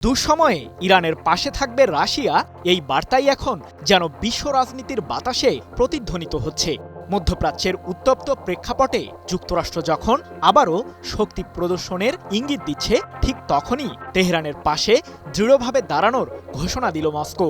দুঃসময়ে ইরানের পাশে থাকবে রাশিয়া, এই বার্তাই এখন যেন বিশ্ব রাজনীতির বাতাসে প্রতিধ্বনিত হচ্ছে। মধ্যপ্রাচ্যের উত্তপ্ত প্রেক্ষাপটে যুক্তরাষ্ট্র যখন আবারও শক্তি প্রদর্শনের ইঙ্গিত দিচ্ছে, ঠিক তখনই তেহরানের পাশে দৃঢ়ভাবে দাঁড়ানোর ঘোষণা দিল মস্কো।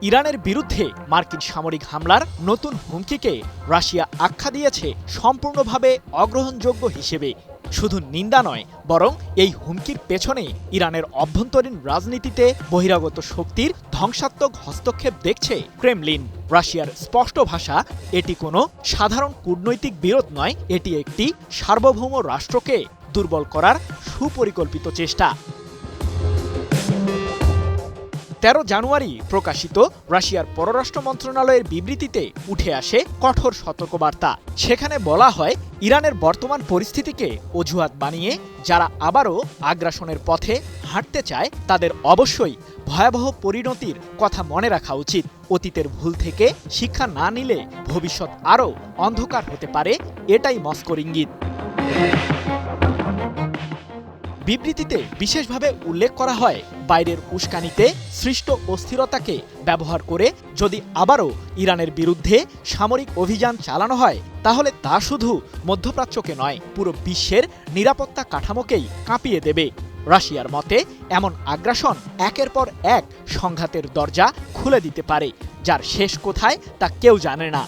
ইরানের বিরুদ্ধে মার্কিন সামরিক হামলার নতুন হুমকিকে রাশিয়া আখ্যা দিয়েছে সম্পূর্ণভাবে অগ্রহণযোগ্য হিসেবে। শুধু নিন্দা নয়, বরং এই হুমকির পেছনে ইরানের অভ্যন্তরীণ রাজনীতিতে বহিরাগত শক্তির ধ্বংসাত্মক হস্তক্ষেপ দেখছে ক্রেমলিন। রাশিয়ার স্পষ্ট ভাষা, এটি কোনো সাধারণ কূটনৈতিক বিরোধ নয়, এটি একটি সার্বভৌম রাষ্ট্রকে দুর্বল করার সুপরিকল্পিত চেষ্টা। ১৩ জানুয়ারি প্রকাশিত রাশিয়ার পররাষ্ট্র মন্ত্রণালয়ের বিবৃতিতে উঠে আসে কঠোর সতর্কবার্তা। সেখানে বলা হয়, ইরানের বর্তমান পরিস্থিতিকে অজুহাত বানিয়ে যারা আবারও আগ্রাসনের পথে হাঁটতে চায়, তাদের অবশ্যই ভয়াবহ পরিণতির কথা মনে রাখা উচিত। অতীতের ভুল থেকে শিক্ষা না নিলে ভবিষ্যৎ আরও অন্ধকার হতে পারে, এটাই মস্কোর ইঙ্গিত। বিবৃতিতে বিশেষভাবে উল্লেখ করা হয়, বাইরের উস্কানিতে সৃষ্ট অস্থিরতাকে ব্যবহার করে যদি আবারও ইরানের বিরুদ্ধে সামরিক অভিযান চালানো হয়, তাহলে তা শুধু মধ্যপ্রাচ্যকে নয়, পুরো বিশ্বের নিরাপত্তা কাঠামোকেই কাঁপিয়ে দেবে। রাশিয়ার মতে এমন আগ্রাসন একের পর এক সংঘাতের দরজা খুলে দিতে পারে, যার শেষ কোথায় তা কেউ জানে না।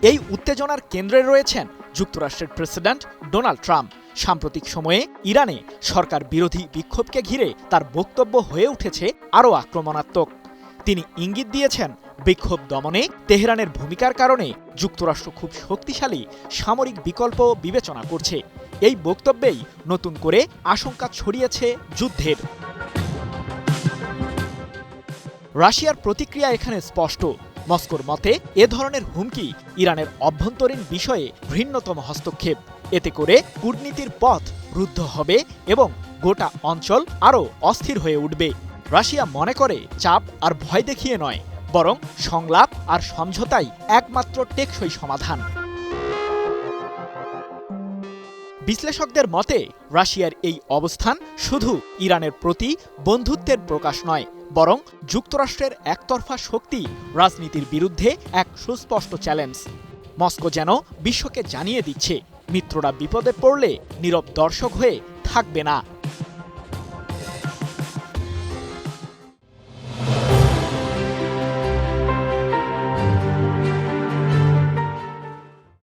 এই উত্তেজনার কেন্দ্রে রয়েছেন যুক্তরাষ্ট্রের প্রেসিডেন্ট ডোনাল্ড ট্রাম্প। সাম্প্রতিক সময়ে ইরানে সরকার বিরোধী বিক্ষোভকে ঘিরে তার বক্তব্য হয়ে উঠেছে আরও আক্রমণাত্মক। তিনি ইঙ্গিত দিয়েছেন, বিক্ষোভ দমনে তেহরানের ভূমিকার কারণে যুক্তরাষ্ট্র খুব শক্তিশালী সামরিক বিকল্প বিবেচনা করছে। এই বক্তব্যেই নতুন করে আশঙ্কা ছড়িয়েছে যুদ্ধের। রাশিয়ার প্রতিক্রিয়া এখানে স্পষ্ট। মস্কোর মতে এ ধরনের হুমকি ইরানের অভ্যন্তরীণ বিষয়ে ঘৃণ্যতম হস্তক্ষেপ। এতে করে কূটনীতির পথ রুদ্ধ হবে এবং গোটা অঞ্চল আরও অস্থির হয়ে উঠবে। রাশিয়া মনে করে চাপ আর ভয় দেখিয়ে নয়, বরং সংলাপ আর সমঝোতাই একমাত্র টেকসই সমাধান। বিশ্লেষকদের মতে রাশিয়ার এই অবস্থান শুধু ইরানের প্রতি বন্ধুত্বের প্রকাশ নয়, বরং যুক্তরাষ্ট্রের একতরফা শক্তি রাজনীতির বিরুদ্ধে এক সুস্পষ্ট চ্যালেঞ্জ। মস্কো যেন বিশ্বকে জানিয়ে দিচ্ছে, মিত্ররা বিপদে পড়লে নীরব দর্শক হয়ে থাকবে না।